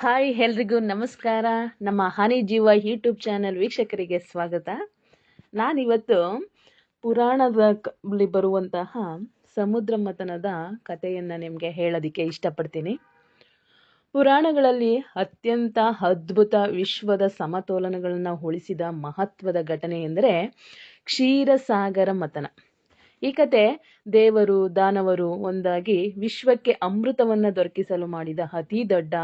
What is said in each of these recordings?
Hi ಎಲ್ರಿಗೂ ನಮಸ್ಕಾರ. ನಮ್ಮ ಹಾನಿ ಜೀವ ಯೂಟ್ಯೂಬ್ ಚಾನೆಲ್ ವೀಕ್ಷಕರಿಗೆ ಸ್ವಾಗತ. ನಾನಿವತ್ತು ಪುರಾಣದಲ್ಲಿ ಬರುವಂತಹ ಸಮುದ್ರ ಮಥನದ ಕಥೆಯನ್ನು ನಿಮಗೆ ಹೇಳೋದಕ್ಕೆ ಇಷ್ಟಪಡ್ತೀನಿ. ಪುರಾಣಗಳಲ್ಲಿ ಅತ್ಯಂತ ಅದ್ಭುತ ವಿಶ್ವದ ಸಮತೋಲನಗಳನ್ನು ಉಳಿಸಿದ ಮಹತ್ವದ ಘಟನೆ ಎಂದರೆ ಕ್ಷೀರಸಾಗರ ಮಥನ. ಈ ಕತೆ ದೇವರು ದಾನವರು ಒಂದಾಗಿ ವಿಶ್ವಕ್ಕೆ ಅಮೃತವನ್ನು ದೊರಕಿಸಲು ಮಾಡಿದ ಅತಿ ದೊಡ್ಡ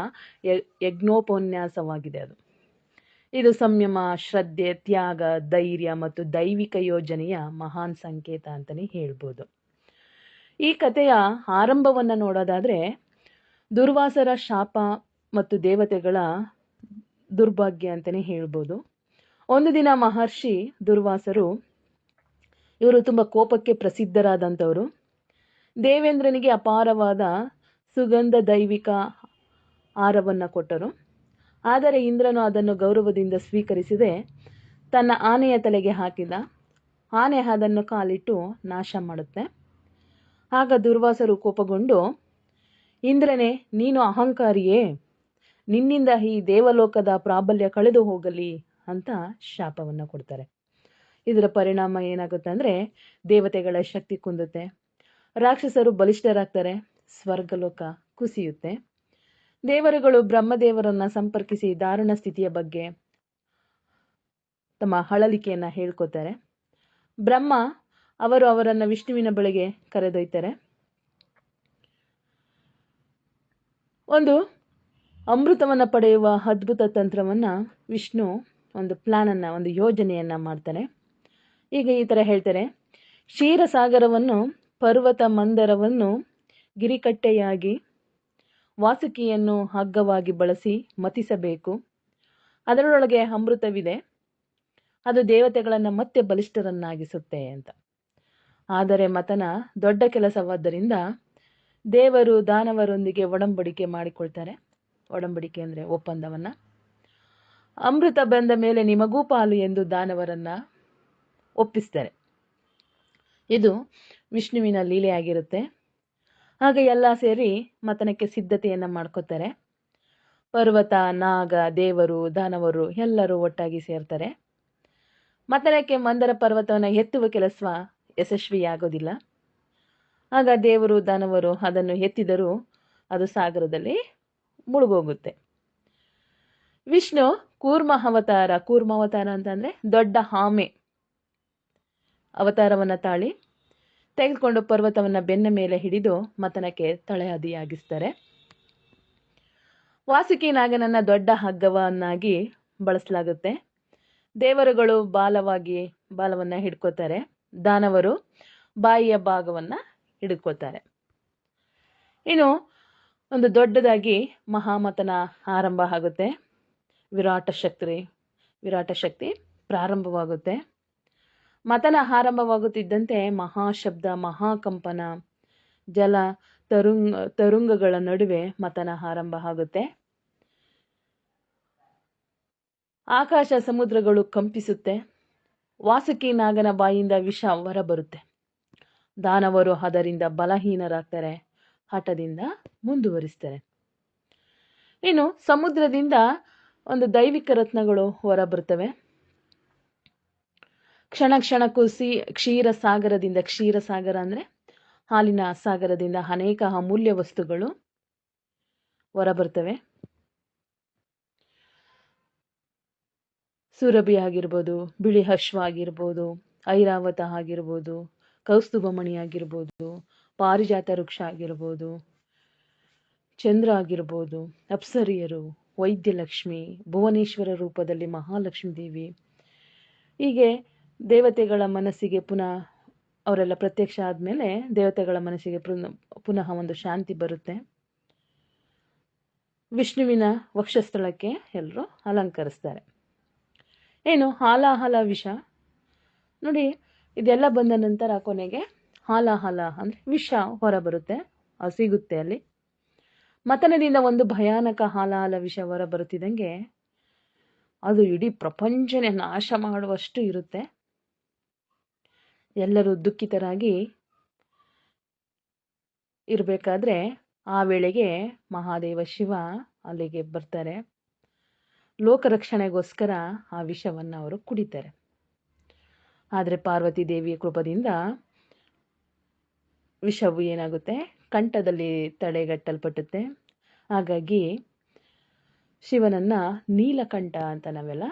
ಯಜ್ಞೋಪನ್ಯಾಸವಾಗಿದೆ. ಇದು ಸಂಯಮ, ಶ್ರದ್ಧೆ, ತ್ಯಾಗ, ಧೈರ್ಯ ಮತ್ತು ದೈವಿಕ ಯೋಜನೆಯ ಮಹಾನ್ ಸಂಕೇತ ಅಂತಲೇ ಹೇಳ್ಬೋದು. ಈ ಕಥೆಯ ಆರಂಭವನ್ನು ನೋಡೋದಾದರೆ ದುರ್ವಾಸರ ಶಾಪ ಮತ್ತು ದೇವತೆಗಳ ದುರ್ಭಾಗ್ಯ ಅಂತಲೇ ಹೇಳ್ಬೋದು. ಒಂದು ದಿನ ಮಹರ್ಷಿ ದುರ್ವಾಸರು, ಇವರು ತುಂಬ ಕೋಪಕ್ಕೆ ಪ್ರಸಿದ್ಧರಾದಂಥವರು, ದೇವೇಂದ್ರನಿಗೆ ಅಪಾರವಾದ ಸುಗಂಧ ದೈವಿಕ ಆಹಾರವನ್ನು ಕೊಟ್ಟರು. ಆದರೆ ಇಂದ್ರನು ಅದನ್ನು ಗೌರವದಿಂದ ಸ್ವೀಕರಿಸದೆ ತನ್ನ ಆನೆಯ ತಲೆಗೆ ಹಾಕಿದ. ಆನೆ ಅದನ್ನು ಕಾಲಿಟ್ಟು ನಾಶ ಮಾಡುತ್ತೆ. ಆಗ ದುರ್ವಾಸರು ಕೋಪಗೊಂಡು, ಇಂದ್ರನೇ, ನೀನು ಅಹಂಕಾರಿಯೇ, ನಿನ್ನಿಂದ ಈ ದೇವಲೋಕದ ಪ್ರಾಬಲ್ಯ ಕಳೆದು ಹೋಗಲಿ ಅಂತ ಶಾಪವನ್ನು ಕೊಡ್ತಾರೆ. ಇದರ ಪರಿಣಾಮ ಏನಾಗುತ್ತೆ ಅಂದರೆ ದೇವತೆಗಳ ಶಕ್ತಿ ಕುಂದುತ್ತೆ, ರಾಕ್ಷಸರು ಬಲಿಷ್ಠರಾಗ್ತಾರೆ, ಸ್ವರ್ಗಲೋಕ ಕುಸಿಯುತ್ತೆ. ದೇವರುಗಳು ಬ್ರಹ್ಮದೇವರನ್ನು ಸಂಪರ್ಕಿಸಿ ದಾರುಣ ಸ್ಥಿತಿಯ ಬಗ್ಗೆ ತಮ್ಮ ಹಳಲಿಕೆಯನ್ನು ಹೇಳ್ಕೊತಾರೆ. ಬ್ರಹ್ಮ ಅವರನ್ನು ವಿಷ್ಣುವಿನ ಬಳಿಗೆ ಕರೆದೊಯ್ತಾರೆ. ಒಂದು ಅಮೃತವನ್ನು ಪಡೆಯುವ ಅದ್ಭುತ ತಂತ್ರವನ್ನು ವಿಷ್ಣು ಒಂದು ಯೋಜನೆಯನ್ನು ಮಾಡ್ತಾನೆ. ಈಗ ಈ ಥರ ಹೇಳ್ತಾರೆ: ಕ್ಷೀರಸಾಗರವನ್ನು, ಪರ್ವತ ಮಂದರವನ್ನು ಗಿರಿಕಟ್ಟೆಯಾಗಿ, ವಾಸುಕಿಯನ್ನು ಹಗ್ಗವಾಗಿ ಬಳಸಿ ಮತಿಸಬೇಕು. ಅದರೊಳಗೆ ಅಮೃತವಿದೆ, ಅದು ದೇವತೆಗಳನ್ನು ಮತ್ತೆ ಬಲಿಷ್ಠರನ್ನಾಗಿಸುತ್ತೆ ಅಂತ. ಆದರೆ ಮಥನ ದೊಡ್ಡ ಕೆಲಸವಾದ್ದರಿಂದ ದೇವರು ದಾನವರೊಂದಿಗೆ ಒಡಂಬಡಿಕೆ ಮಾಡಿಕೊಳ್ತಾರೆ. ಒಡಂಬಡಿಕೆ ಅಂದರೆ ಒಪ್ಪಂದವನ್ನು. ಅಮೃತ ಬಂದ ಮೇಲೆ ನಿಮಗೂ ಪಾಲು ಎಂದು ದಾನವರನ್ನು ಒಪ್ಪಿಸ್ತಾರೆ. ಇದು ವಿಷ್ಣುವಿನ ಲೀಲೆಯಾಗಿರುತ್ತೆ. ಆಗ ಎಲ್ಲ ಸೇರಿ ಮಥನಕ್ಕೆ ಸಿದ್ಧತೆಯನ್ನು ಮಾಡ್ಕೋತಾರೆ. ಪರ್ವತ, ನಾಗ, ದೇವರು, ದಾನವರು ಎಲ್ಲರೂ ಒಟ್ಟಾಗಿ ಸೇರ್ತಾರೆ. ಮಥನಕ್ಕೆ ಮಂದರ ಪರ್ವತವನ್ನು ಎತ್ತುವ ಕೆಲಸ ಯಶಸ್ವಿಯಾಗೋದಿಲ್ಲ. ಆಗ ದೇವರು ದಾನವರು ಅದನ್ನು ಎತ್ತಿದರೂ ಅದು ಸಾಗರದಲ್ಲಿ ಮುಳುಗೋಗುತ್ತೆ. ವಿಷ್ಣು ಕೂರ್ಮ ಅವತಾರ ಅಂತಂದರೆ ದೊಡ್ಡ ಆಮೆ ಅವತಾರವನ್ನು ತಾಳಿ ತೆಗೆದುಕೊಂಡು ಪರ್ವತವನ್ನು ಬೆನ್ನ ಮೇಲೆ ಹಿಡಿದು ಮಥನಕ್ಕೆ ತಳಹದಿಯಾಗಿಸ್ತಾರೆ. ವಾಸುಕಿ ನಾಗನನ್ನು ದೊಡ್ಡ ಹಗ್ಗವನ್ನಾಗಿ ಬಳಸಲಾಗುತ್ತೆ. ದೇವರುಗಳು ಬಾಲವನ್ನು ಹಿಡ್ಕೋತಾರೆ, ದಾನವರು ಬಾಯಿಯ ಭಾಗವನ್ನು ಹಿಡ್ಕೋತಾರೆ. ಇನ್ನು ಒಂದು ದೊಡ್ಡದಾಗಿ ಮಹಾಮಥನ ಆರಂಭ ಆಗುತ್ತೆ. ವಿರಾಟ ಶಕ್ತಿ ಪ್ರಾರಂಭವಾಗುತ್ತೆ. ಮಥನ ಆರಂಭವಾಗುತ್ತಿದ್ದಂತೆ ಮಹಾಶಬ್ದ, ಮಹಾಕಂಪನ, ಜಲ ತರಂಗಗಳ ನಡುವೆ ಮಥನ ಆರಂಭ ಆಗುತ್ತೆ. ಆಕಾಶ ಸಮುದ್ರಗಳು ಕಂಪಿಸುತ್ತೆ. ವಾಸುಕಿ ನಾಗನ ಬಾಯಿಂದ ವಿಷ ಹೊರಬರುತ್ತೆ. ದಾನವರು ಅದರಿಂದ ಬಲಹೀನರಾಗ್ತಾರೆ, ಹಠದಿಂದ ಮುಂದುವರಿಸ್ತಾರೆ. ಇನ್ನು ಸಮುದ್ರದಿಂದ ಒಂದು ದೈವಿಕ ರತ್ನಗಳು ಹೊರಬರ್ತವೆ. ಕ್ಷಣಕ್ಕೂ ಕ್ಷೀರಸಾಗರ ಅಂದರೆ ಹಾಲಿನ ಸಾಗರದಿಂದ ಅನೇಕ ಅಮೂಲ್ಯ ವಸ್ತುಗಳು ಹೊರಬರ್ತವೆ. ಸುರಭಿ ಆಗಿರ್ಬೋದು, ಬಿಳಿ ಅಶ್ವ ಆಗಿರ್ಬೋದು, ಐರಾವತ ಆಗಿರ್ಬೋದು, ಕೌಸ್ತುಭಮಣಿ ಆಗಿರ್ಬೋದು, ಪಾರಿಜಾತ ವೃಕ್ಷ ಆಗಿರ್ಬೋದು, ಚಂದ್ರ ಆಗಿರ್ಬೋದು, ಅಪ್ಸರಿಯರು, ವೈದ್ಯಲಕ್ಷ್ಮಿ, ಭುವನೇಶ್ವರ ರೂಪದಲ್ಲಿ ಮಹಾಲಕ್ಷ್ಮೀ ದೇವಿ, ಹೀಗೆ ದೇವತೆಗಳ ಮನಸ್ಸಿಗೆ ಪುನಃ ಅವರೆಲ್ಲ ಪ್ರತ್ಯಕ್ಷ ಆದಮೇಲೆ ದೇವತೆಗಳ ಮನಸ್ಸಿಗೆ ಪುನಃ ಒಂದು ಶಾಂತಿ ಬರುತ್ತೆ. ವಿಷ್ಣುವಿನ ವಕ್ಷಸ್ಥಳಕ್ಕೆ ಎಲ್ಲರೂ ಅಲಂಕರಿಸ್ತಾರೆ. ಏನು ಹಾಲಾಹಲ ವಿಷ ನೋಡಿ, ಇದೆಲ್ಲ ಬಂದ ನಂತರ ಕೊನೆಗೆ ಹಾಲಾಹಲ ಅಂದರೆ ವಿಷ ಹೊರಬರುತ್ತೆ, ಸಿಗುತ್ತೆ ಅಲ್ಲಿ. ಮಥನದಿಂದ ಒಂದು ಭಯಾನಕ ಹಾಲಾಹಲ ವಿಷ ಹೊರಬರುತ್ತಿದ್ದಂಗೆ ಅದು ಇಡೀ ಪ್ರಪಂಚನೇ ನಾಶ ಮಾಡುವಷ್ಟು ಇರುತ್ತೆ. ಎಲ್ಲರೂ ದುಃಖಿತರಾಗಿ ಇರಬೇಕಾದ್ರೆ ಆ ವೇಳೆಗೆ ಮಹಾದೇವ ಶಿವ ಅಲ್ಲಿಗೆ ಬರ್ತಾರೆ. ಲೋಕರಕ್ಷಣೆಗೋಸ್ಕರ ಆ ವಿಷವನ್ನು ಅವರು ಕುಡಿತಾರೆ. ಆದರೆ ಪಾರ್ವತಿ ದೇವಿಯ ಕೃಪದಿಂದ ವಿಷವು ಏನಾಗುತ್ತೆ, ಕಂಠದಲ್ಲಿ ತಡೆಗಟ್ಟಲ್ಪಟ್ಟುತ್ತೆ. ಹಾಗಾಗಿ ಶಿವನನ್ನ ನೀಲಕಂಠ ಅಂತ ನಾವೆಲ್ಲ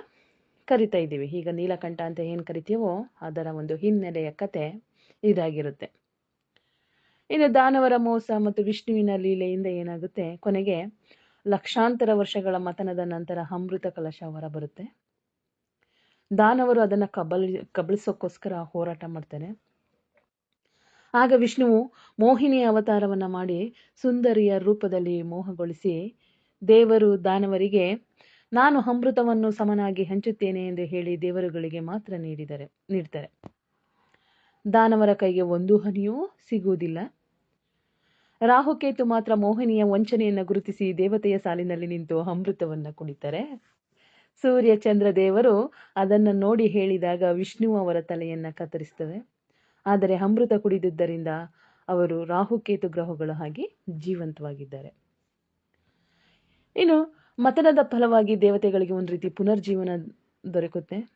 ಕರಿತಾ ಇದ್ದೀವಿ. ಈಗ ನೀಲಕಂಠ ಅಂತ ಏನು ಕರಿತೀವೋ ಅದರ ಒಂದು ಹಿನ್ನೆಲೆಯ ಕತೆ ಇದಾಗಿರುತ್ತೆ. ಇನ್ನು ದಾನವರ ಮೋಸ ಮತ್ತು ವಿಷ್ಣುವಿನ ಲೀಲೆಯಿಂದ ಏನಾಗುತ್ತೆ, ಕೊನೆಗೆ ಲಕ್ಷಾಂತರ ವರ್ಷಗಳ ಮತನದ ನಂತರ ಅಮೃತ ಕಲಶ ಹೊರಬರುತ್ತೆ. ದಾನವರು ಅದನ್ನು ಕಬಳಿಸೋಕ್ಕೋಸ್ಕರ ಹೋರಾಟ ಮಾಡ್ತಾರೆ. ಆಗ ವಿಷ್ಣುವು ಮೋಹಿನಿಯ ಅವತಾರವನ್ನು ಮಾಡಿ ಸುಂದರಿಯ ರೂಪದಲ್ಲಿ ಮೋಹಗೊಳಿಸಿ ದೇವರು ದಾನವರಿಗೆ ನಾನು ಅಮೃತವನ್ನು ಸಮನಾಗಿ ಹಂಚುತ್ತೇನೆ ಎಂದು ಹೇಳಿ ದೇವರುಗಳಿಗೆ ಮಾತ್ರ ನೀಡ್ತಾರೆ. ದಾನವರ ಕೈಗೆ ಒಂದು ಹನಿಯೂ ಸಿಗುವುದಿಲ್ಲ. ರಾಹುಕೇತು ಮಾತ್ರ ಮೋಹಿನಿಯ ವಂಚನೆಯನ್ನು ಗುರುತಿಸಿ ದೇವತೆಯ ಸಾಲಿನಲ್ಲಿ ನಿಂತು ಅಮೃತವನ್ನು ಕುಡಿತಾರೆ. ಸೂರ್ಯ ಚಂದ್ರ ದೇವರು ಅದನ್ನು ನೋಡಿ ಹೇಳಿದಾಗ ವಿಷ್ಣು ಅವರ ತಲೆಯನ್ನು ಕತ್ತರಿಸ್ತವೆ. ಆದರೆ ಅಮೃತ ಕುಡಿದಿದ್ದರಿಂದ ಅವರು ರಾಹುಕೇತು ಗ್ರಹಗಳ ಹಾಗೆ ಜೀವಂತವಾಗಿದ್ದಾರೆ. ಇನ್ನು ಮತನದ ಫಲವಾಗಿ ದೇವತೆಗಳಿಗೆ ಒಂದು ರೀತಿ ಪುನರ್ಜೀವನ ದೊರಕುತ್ತೆ.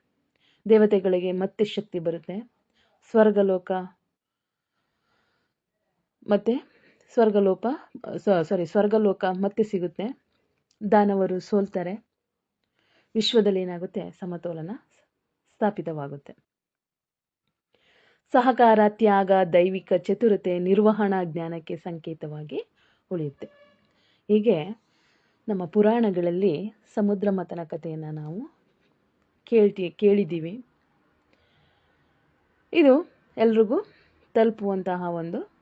ದೇವತೆಗಳಿಗೆ ಮತ್ತೆ ಶಕ್ತಿ ಬರುತ್ತೆ. ಸ್ವರ್ಗಲೋಕ ಮತ್ತೆ ಸಿಗುತ್ತೆ. ದಾನವರು ಸೋಲ್ತಾರೆ. ವಿಶ್ವದಲ್ಲಿ ಏನಾಗುತ್ತೆ, ಸಮತೋಲನ ಸ್ಥಾಪಿತವಾಗುತ್ತೆ. ಸಹಕಾರ, ತ್ಯಾಗ, ದೈವಿಕ ಚತುರತೆ, ನಿರ್ವಹಣಾ ಜ್ಞಾನಕ್ಕೆ ಸಂಕೇತವಾಗಿ ಉಳಿಯುತ್ತೆ. ಹೀಗೆ ನಮ್ಮ ಪುರಾಣಗಳಲ್ಲಿ ಸಮುದ್ರ ಮಥನ ಕಥೆಯನ್ನು ನಾವು ಕೇಳಿದ್ದೀವಿ. ಇದು ಎಲ್ರಿಗೂ ತಲುಪುವಂತಹ ಒಂದು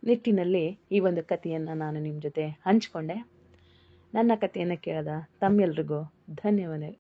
ನಿಟ್ಟಿನಲ್ಲಿ ಈ ಒಂದು ಕಥೆಯನ್ನು ನಾನು ನಿಮ್ಮ ಜೊತೆ ಹಂಚಿಕೊಂಡೆ. ನನ್ನ ಕಥೆಯನ್ನು ಕೇಳಿದ ತಮ್ಮೆಲ್ರಿಗೂ ಧನ್ಯವಾದ.